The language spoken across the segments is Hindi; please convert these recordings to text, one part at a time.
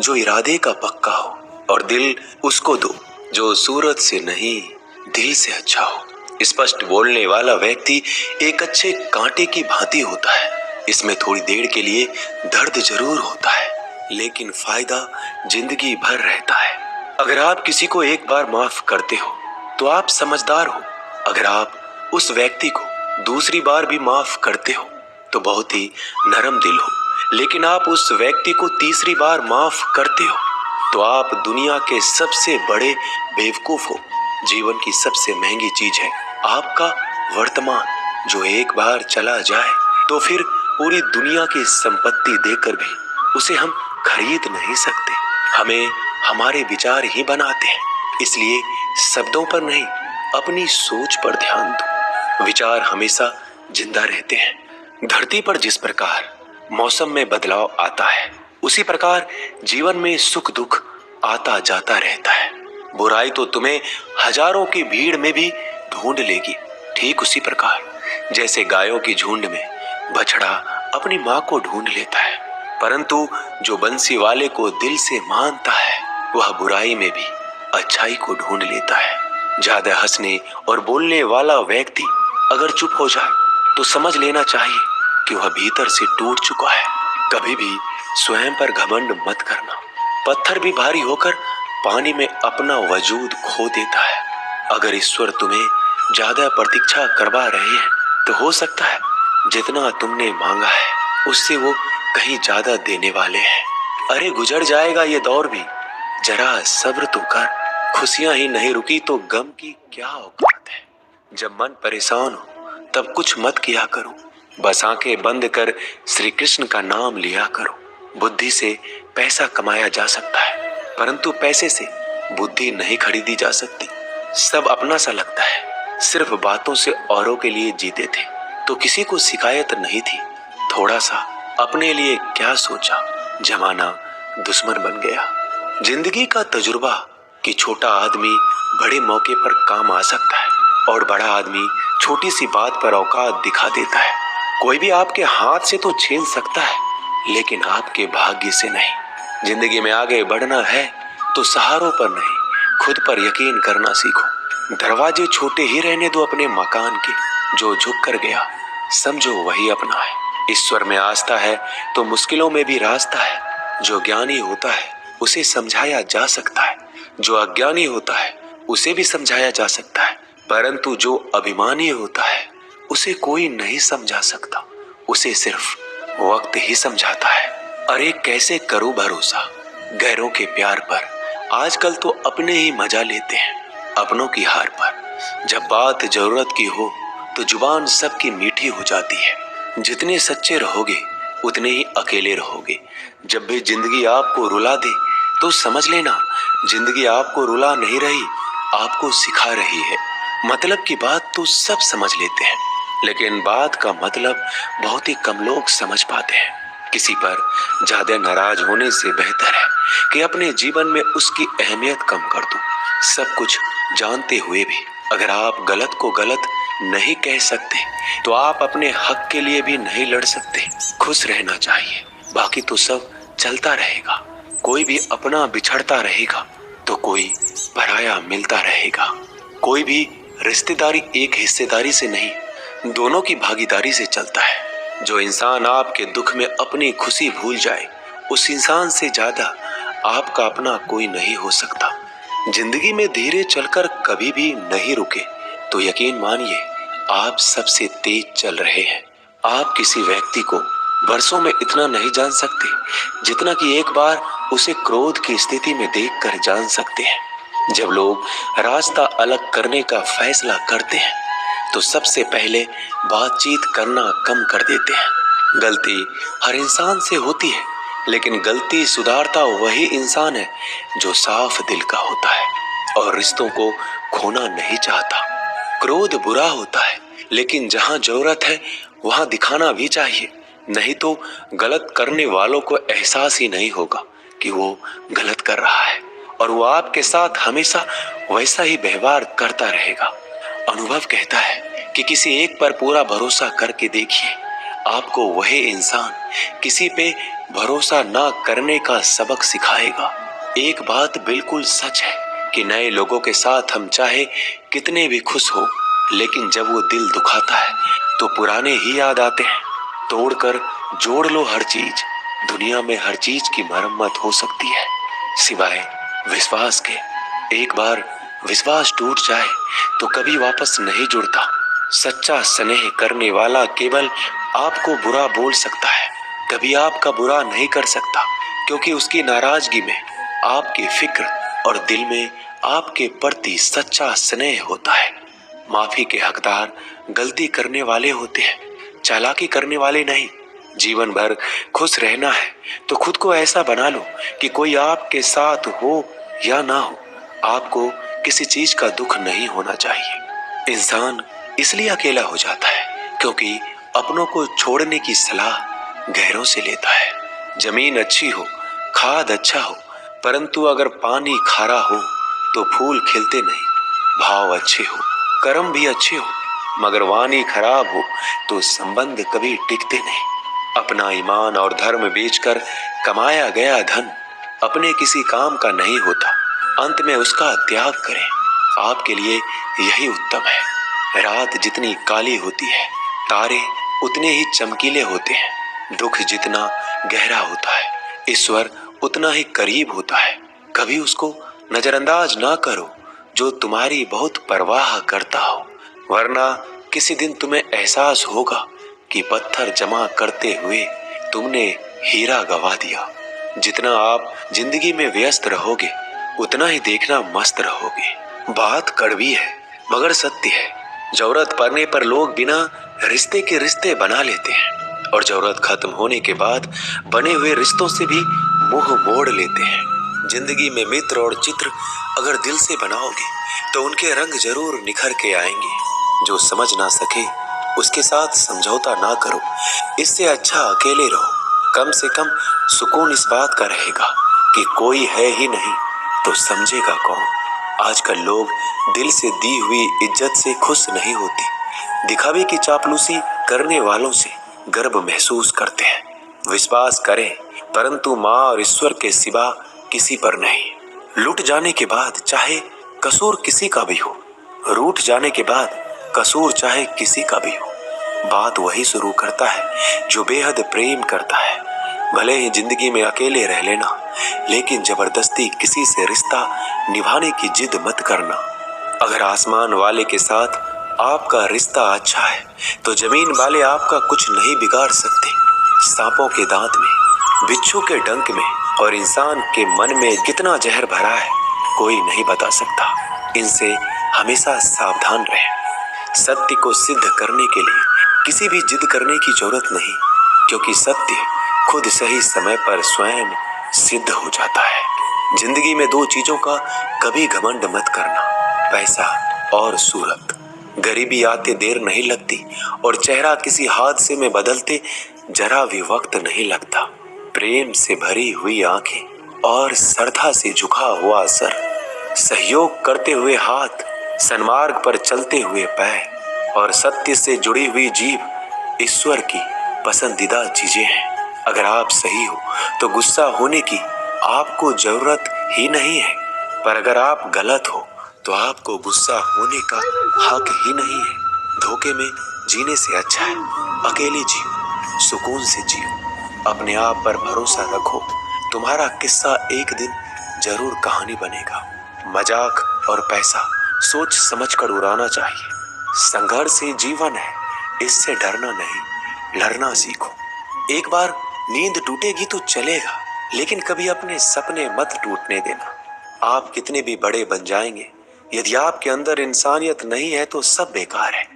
जो इरादे का पक्का हो, और दिल उसको दो जो सूरत से नहीं दिल से अच्छा हो। स्पष्ट बोलने वाला व्यक्ति एक अच्छे कांटे की भांति होता है। इसमें थोड़ी देर के लिए दर्द जरूर होता है, लेकिन फायदा जिंदगी भर रहता है। अगर आप किसी को एक बार माफ करते हो तो आप समझदार हो। अगर आप उस व्यक्ति को दूसरी बार भी माफ करते हो तो बहुत ही नरम दिल हो। लेकिन आप उस व्यक्ति को तीसरी बार माफ करते हो तो आप दुनिया के सबसे बड़े बेवकूफ हो। जीवन की सबसे महंगी चीज है आपका वर्तमान, जो एक बार चला जाए तो फिर पूरी दुनिया की संपत्ति देकर भी उसे हम खरीद नहीं सकते। हमें हमारे विचार ही बनाते हैं, इसलिए शब्दों पर नहीं अपनी सोच पर ध्यान दो। विचार हमेशा जिंदा रहते हैं। धरती पर जिस प्रकार मौसम में बदलाव आता है, उसी प्रकार जीवन में सुख दुख आता जाता रहता है। बुराई तो तुम्हें हजारों की भीड़ में भी ढूंढ लेगी। ठीक उसी प्रकार जैसे गायों की झुंड में बछड़ा अपनी माँ को ढूंढ लेता है, परंतु जो बंसी वाले को दिल से मानता है वह बुराई में भी अच्छाई को ढूंढ लेता है। ज्यादा हंसने और बोलने वाला व्यक्ति अगर चुप हो जाए तो समझ लेना चाहिए कि वह भीतर से टूट चुका है। कभी भी स्वयं पर घमंड मत करना। पत्थर भी भारी होकर पानी में अपना वजूद खो देता है। अगर ईश्वर तुम्हें ज्यादा प्रतीक्षा करवा रहे हैं तो हो सकता है जितना तुमने मांगा है उससे वो कहीं ज्यादा देने वाले हैं। अरे गुजर जाएगा ये दौर भी, जरा सब्र तो कर। खुशियां ही नहीं रुकी तो गम की क्या औकात है। जब मन परेशान हो तब कुछ मत किया करो, बस आंखें बंद कर श्री कृष्ण का नाम लिया करो। बुद्धि से पैसा कमाया जा सकता है, परंतु पैसे से बुद्धि नहीं खरीदी जा सकती। सब अपना सा लगता है। सिर्फ बातों से औरों के लिए जीते थे तो किसी को शिकायत नहीं थी। थोड़ा सा अपने लिए क्या सोचा, जमाना दुश्मन बन गया। जिंदगी का तजुर्बा कि छोटा आदमी बड़े मौके पर काम आ सकता है और बड़ा आदमी छोटी सी बात पर औकात दिखा देता है। कोई भी आपके हाथ से तो छीन सकता है, लेकिन आपके भाग्य से नहीं। जिंदगी में आगे बढ़ना है तो सहारों पर नहीं, खुद पर यकीन करना सीखो। दरवाजे छोटे ही रहने दो अपने मकान के। जो झुक कर गया समझो वही अपना है। ईश्वर में आस्था है तो मुश्किलों में भी रास्ता है। जो ज्ञानी होता है उसे समझाया जा सकता है, जो अज्ञानी होता है उसे भी समझाया जा सकता है, परंतु जो अभिमानी होता है उसे कोई नहीं समझा सकता। उसे सिर्फ वक्त ही समझाता है। अरे कैसे करूं भरोसा गैरों के प्यार पर। आजकल तो अपने ही मजा लेते हैं अपनों की हार पर। जब बात जरूरत की हो तो जुबान सबकी मीठी हो जाती है। जितने सच्चे रहोगे उतने ही अकेले रहोगे। जब भी जिंदगी आपको रुला दे तो समझ लेना जिंदगी आपको रुला नहीं रही, आपको सिखा रही है। मतलब की बात तो सब समझ लेते हैं, लेकिन बात का मतलब बहुत ही कम लोग समझ पाते हैं। किसी पर ज्यादा नाराज होने से बेहतर है कि अपने जीवन में उसकी अहमियत कम कर दो। सब कुछ जानते हुए भी अगर आप गलत को गलत नहीं कह सकते तो आप अपने हक के लिए भी नहीं लड़ सकते। खुश रहना चाहिए, बाकी तो सब चलता रहेगा। कोई भी अपना बिछड़ता रहेगा तो कोई पराया मिलता रहेगा। कोई भी रिश्तेदारी एक हिस्सेदारी से नहीं, दोनों की भागीदारी से चलता है। जो इंसान आपके दुख में अपनी खुशी भूल जाए, उस इंसान से ज्यादा आपका अपना कोई नहीं हो सकता। जिंदगी में धीरे चलकर कभी भी नहीं रुके तो यकीन मानिए आप सबसे तेज चल रहे हैं। आप किसी व्यक्ति को वर्षों में इतना नहीं जान सकते जितना कि एक बार उसे क्रोध की स्थिति में देखकर जान सकते हैं। जब लोग रास्ता अलग करने का फैसला करते हैं तो सबसे पहले बातचीत करना कम कर देते हैं। गलती हर इंसान से होती है, लेकिन गलती सुधारता वही इंसान है जो साफ दिल का होता है और रिश्तों को खोना नहीं चाहता। क्रोध बुरा होता है, लेकिन जहां जरूरत है वहां दिखाना भी चाहिए, नहीं तो गलत करने वालों को एहसास ही नहीं होगा कि वो गलत कर रहा है और वो आपके साथ हमेशा वैसा ही व्यवहार करता रहेगा। अनुभव कहता है कि किसी एक पर पूरा भरोसा करके देखिए, आपको वही इंसान किसी पे भरोसा ना करने का सबक सिखाएगा। एक बात बिल्कुल सच है कि नए लोगों के साथ हम चाहे कितने भी खुश हो, लेकिन जब वो दिल दुखाता है तो पुराने ही याद आते हैं। तोड़कर जोड़ लो हर चीज, दुनिया में हर चीज की मरम्मत हो सकती है सिवाय विश्वास के। एक बार विश्वास टूट जाए तो कभी वापस नहीं जुड़ता। सच्चा स्नेह करने वाला केवल आपको बुरा बोल सकता है, कभी आपका बुरा नहीं कर सकता, क्योंकि उसकी नाराजगी में आपकी फिक्र और दिल में आपके प्रति सच्चा स्नेह होता है। माफी के हकदार गलती करने वाले होते हैं, चालाकी करने वाले नहीं। जीवन भर खुश रहना है तो खुद को ऐसा बना लो कि कोई आपके साथ हो या ना हो, आपको किसी चीज का दुख नहीं होना चाहिए। इंसान इसलिए अकेला हो जाता है क्योंकि अपनों को छोड़ने की सलाह गैरों से लेता है। जमीन अच्छी हो, खाद अच्छा हो, परंतु अगर पानी खारा हो तो फूल खिलते नहीं। भाव अच्छे हो, कर्म भी अच्छे हो, मगर वाणी खराब हो तो संबंध कभी टिकते नहीं। अपना ईमान और धर्म बेचकर कमाया गया धन अपने किसी काम का नहीं होता, अंत में उसका त्याग करें। आपके लिए यही उत्तम है। रात जितनी काली होती है, तारे उतने ही चमकीले होते हैं। दुख जितना गहरा होता है, ईश्वर उतना ही करीब होता है। कभी उसको नजरअंदाज ना करो जो तुम्हारी बहुत परवाह करता हो, वरना किसी दिन तुम्हें एहसास होगा कि पत्थर जमा करते हुए तुमने हीरा गवा दिया। जितना आप जिंदगी में व्यस्त रहोगे उतना ही देखना मस्त रहोगे। बात कड़वी है मगर सत्य है। जरूरत पड़ने पर लोग बिना रिश्ते के रिश्ते बना लेते हैं और जरूरत खत्म होने के बाद बने हुए रिश्तों से भी मुंह मोड़ लेते हैं। जिंदगी में मित्र और चित्र अगर दिल से बनाओगे तो उनके रंग जरूर निखर के आएंगे। जो समझ ना सके उसके साथ समझौता ना करो, इससे अच्छा अकेले रहो। कम से कम सुकून इस बात का रहेगा कि कोई है ही नहीं तो समझेगा कौन। आजकल लोग दिल से दी हुई इज्जत से खुश नहीं होते, दिखावे की चापलूसी करने वालों से गर्व महसूस करते हैं। विश्वास करें परंतु माँ और ईश्वर के सिवा किसी पर नहीं। लुट जाने के बाद चाहे कसूर किसी का भी हो, रूठ जाने के बाद कसूर चाहे किसी का भी हो, बात वही शुरू करता है जो बेहद प्रेम करता है। भले ही जिंदगी में अकेले रह लेना, लेकिन जबरदस्ती किसी से रिश्ता निभाने की जिद मत करना। अगर आसमान वाले के साथ आपका रिश्ता अच्छा है तो जमीन वाले आपका कुछ नहीं बिगाड़ सकते। सांपों के दांत में, बिच्छू के डंक में और इंसान के मन में कितना जहर भरा है कोई नहीं बता सकता। इनसे हमेशा सावधान रहें। सत्य को सिद्ध करने के लिए किसी भी जिद करने की जरूरत नहीं, क्योंकि सत्य खुद सही समय पर स्वयं सिद्ध हो जाता है। जिंदगी में दो चीजों का कभी घमंड मत करना, पैसा और सूरत। गरीबी आते देर नहीं लगती और चेहरा किसी हादसे में बदलते जरा भी वक्त नहीं लगता। प्रेम से भरी हुई आंखें और श्रद्धा से झुका हुआ सर, सहयोग करते हुए हाथ, सन्मार्ग पर चलते हुए पैर और सत्य से जुड़ी हुई जीभ ईश्वर की पसंदीदा चीजें हैं। अगर आप सही हो तो गुस्सा होने की आपको जरूरत ही नहीं है, पर अगर आप गलत हो तो आपको गुस्सा होने का हक ही नहीं है। धोखे में जीने से अच्छा है अकेले जियो, सुकून से जियो। अपने आप पर भरोसा रखो, तुम्हारा किस्सा एक दिन जरूर कहानी बनेगा। मजाक और पैसा सोच समझकर उड़ाना चाहिए। संघर्ष ही जीवन है, इससे डरना नहीं, लड़ना सीखो। एक बार नींद टूटेगी तो चलेगा, लेकिन कभी अपने सपने मत टूटने देना। आप कितने भी बड़े बन जाएंगे, यदि आपके अंदर इंसानियत नहीं है तो सब बेकार है।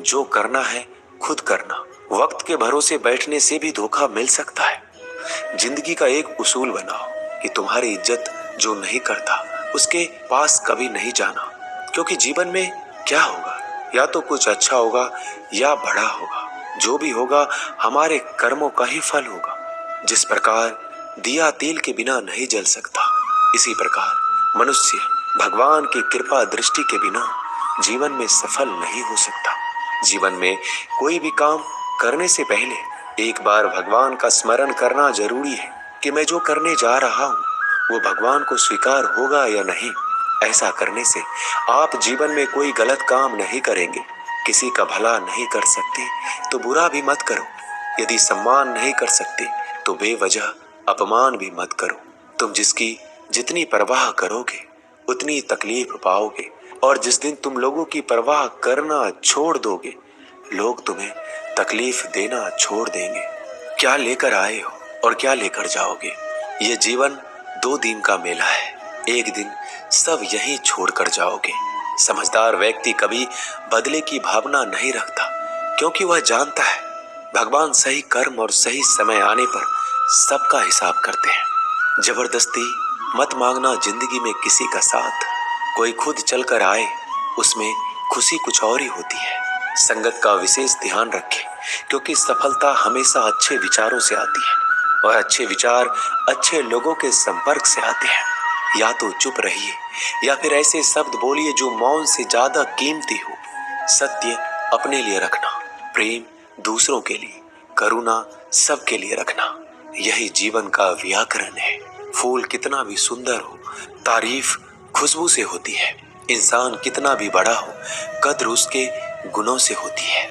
जो करना है खुद करना। वक्त के भरोसे बैठने से भी धोखा मिल सकता है। जिंदगी का एक उसूल बनाओ कि तुम्हारी इज्जत जो नहीं करता उसके पास कभी नहीं जाना, क्योंकि जीवन में क्या होगा, या तो कुछ अच्छा होगा या बड़ा होगा। जो भी होगा हमारे कर्मों का ही फल होगा। जिस प्रकार दिया तेल के बिना नहीं जल सकता, इसी प्रकार मनुष्य भगवान की कृपा दृष्टि के बिना जीवन में सफल नहीं हो सकता। जीवन में कोई भी काम करने से पहले एक बार भगवान का स्मरण करना जरूरी है कि मैं जो करने जा रहा हूँ वो भगवान को स्वीकार होगा या नहीं। ऐसा करने से आप जीवन में कोई गलत काम नहीं करेंगे। किसी का भला नहीं कर सकते तो बुरा भी मत करो। यदि सम्मान नहीं कर सकते तो बेवजह अपमान भी मत करो। तुम जिसकी जितनी परवाह करोगे उतनी तकलीफ पाओगे, और जिस दिन तुम लोगों की परवाह करना छोड़ दोगे लोग तुम्हें तकलीफ देना छोड़ देंगे। क्या लेकर आए हो और क्या लेकर जाओगे? ये जीवन 2 दिन का मेला है। एक दिन सब यहीं छोड़कर जाओगे। समझदार व्यक्ति कभी बदले की भावना नहीं रखता, क्योंकि वह जानता है भगवान सही कर्म और सही समय आने पर सबका हिसाब करते हैं। जबरदस्ती मत मांगना जिंदगी में किसी का साथ। कोई खुद चलकर आए उसमें खुशी कुछ और ही होती है। संगत का विशेष ध्यान रखें, क्योंकि सफलता हमेशा अच्छे विचारों से आती है और अच्छे विचार अच्छे लोगों के संपर्क से आते हैं। या तो चुप रहिए या फिर ऐसे शब्द बोलिए जो मौन से ज्यादा कीमती हो। सत्य अपने लिए रखना, प्रेम दूसरों के लिए, करुणा सबके लिए रखना, यही जीवन का व्याकरण है। फूल कितना भी सुंदर हो, तारीफ खुशबू से होती है। इंसान कितना भी बड़ा हो, कद्र उसके गुणों से होती है।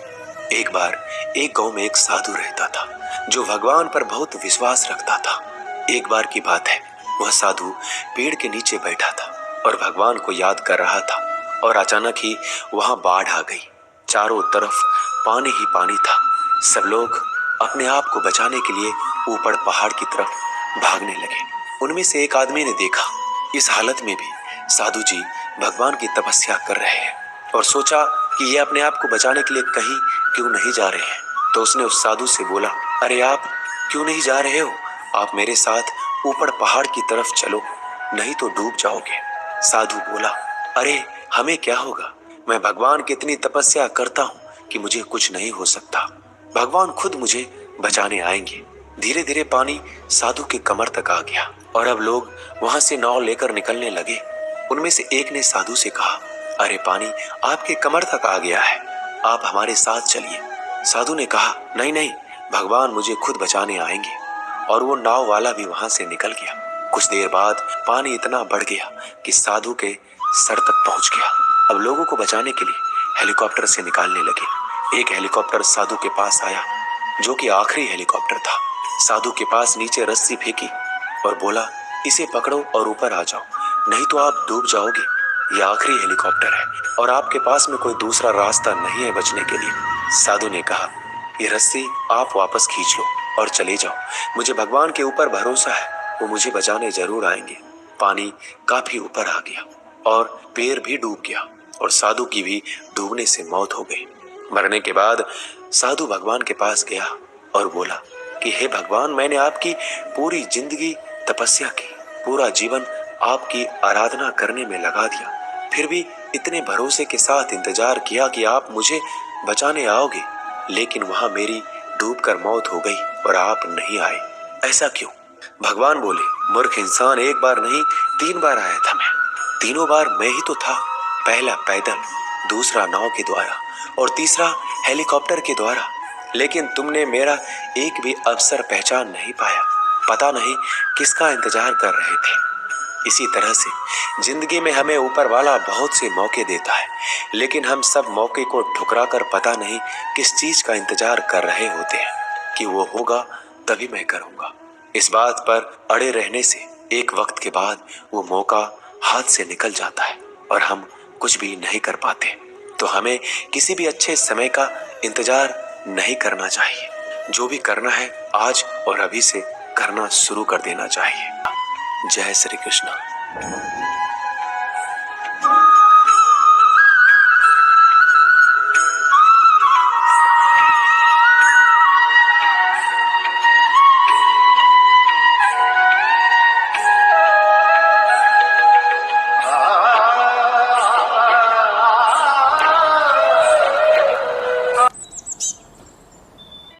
एक बार एक गांव में एक साधु रहता था जो भगवान पर बहुत विश्वास रखता था। एक बार की बात है, वह साधु पेड़ के नीचे बैठा था और भगवान को याद कर रहा था, और अचानक ही वहां बाढ़ आ गई। चारों तरफ पानी ही पानी था। सब लोग अपने आप को बचाने के लिए ऊपर पहाड़ की तरफ भागने लगे। उनमें से एक आदमी ने देखा इस हालत में भी साधु जी भगवान की तपस्या कर रहे हैं, और सोचा कि ये अपने आप को बचाने के लिए कहीं क्यों नहीं जा रहे हैं। तो उसने उस साधु से बोला, अरे आप क्यों नहीं जा रहे हो? आप मेरे साथ ऊपर पहाड़ की तरफ चलो, नहीं तो डूब जाओगे। साधु बोला, अरे हमें क्या होगा? मैं भगवान की इतनी तपस्या करता हूँ कि मुझे कुछ नहीं हो सकता। भगवान खुद मुझे बचाने आएंगे। धीरे धीरे पानी साधु के कमर तक आ गया और अब लोग वहां से नाव लेकर निकलने लगे। उनमें से एक ने साधु से कहा, अरे पानी आपके कमर तक आ गया है, आप हमारे साथ चलिए। साधु ने कहा, नहीं नहीं, भगवान मुझे खुद बचाने आएंगे। और वो नाव वाला भी वहां से निकल गया। कुछ देर बाद पानी इतना बढ़ गया कि साधु के सर तक पहुंच गया। अब लोगों को बचाने के लिए हेलीकॉप्टर से निकालने लगे। एक हेलीकॉप्टर साधु के पास आया, जो कि आखिरी हेलीकॉप्टर था। साधु के पास नीचे रस्सी फेंकी और बोला, इसे पकड़ो और ऊपर आ जाओ, नहीं तो आप डूब जाओगे। ये आखिरी हेलीकॉप्टर है और आपके पास में कोई दूसरा रास्ता नहीं है बचने के लिए। साधु ने कहा, ये रस्सी आप वापस खींच लो और चले जाओ। मुझे भगवान के ऊपर भरोसा है, वो मुझे बचाने जरूर आएंगे। पानी काफी ऊपर आ गया और पैर भी डूब गया और साधु की भी डूबने से मौत हो गई। मरने के बाद साधु भगवान के पास गया और बोला कि हे भगवान, मैंने आपकी पूरी जिंदगी तपस्या की, पूरा जीवन आपकी आराधना करने में लगा दिया, फिर भी इतने भरोसे के साथ इंतजार किया कि आप मुझे बचाने आओगे, लेकिन वहां मेरी डूबकर मौत हो गई और आप नहीं आए। ऐसा क्यों? भगवान बोले, मूर्ख इंसान, एक बार नहीं 3 बार आया था मैं। तीनों बार मैं ही तो था। पहला पैदल, दूसरा नाव के द्वारा और तीसरा हेलीकॉप्टर के द्वारा, लेकिन तुमने मेरा एक भी अवसर पहचान नहीं पाया। पता नहीं किसका इंतजार कर रहे थे। इसी तरह से जिंदगी में हमें ऊपर वाला बहुत से मौके देता है, लेकिन हम सब मौके को ठुकराकर पता नहीं किस चीज का इंतजार कर रहे होते हैं कि वो होगा तभी मैं करूंगा। इस बात पर अड़े रहने से एक वक्त के बाद वो मौका हाथ से निकल जाता है और हम कुछ भी नहीं कर पाते। तो हमें किसी भी अच्छे समय का इंतजार नहीं करना चाहिए। जो भी करना है आज और अभी से करना शुरू कर देना चाहिए। जय श्री कृष्ण।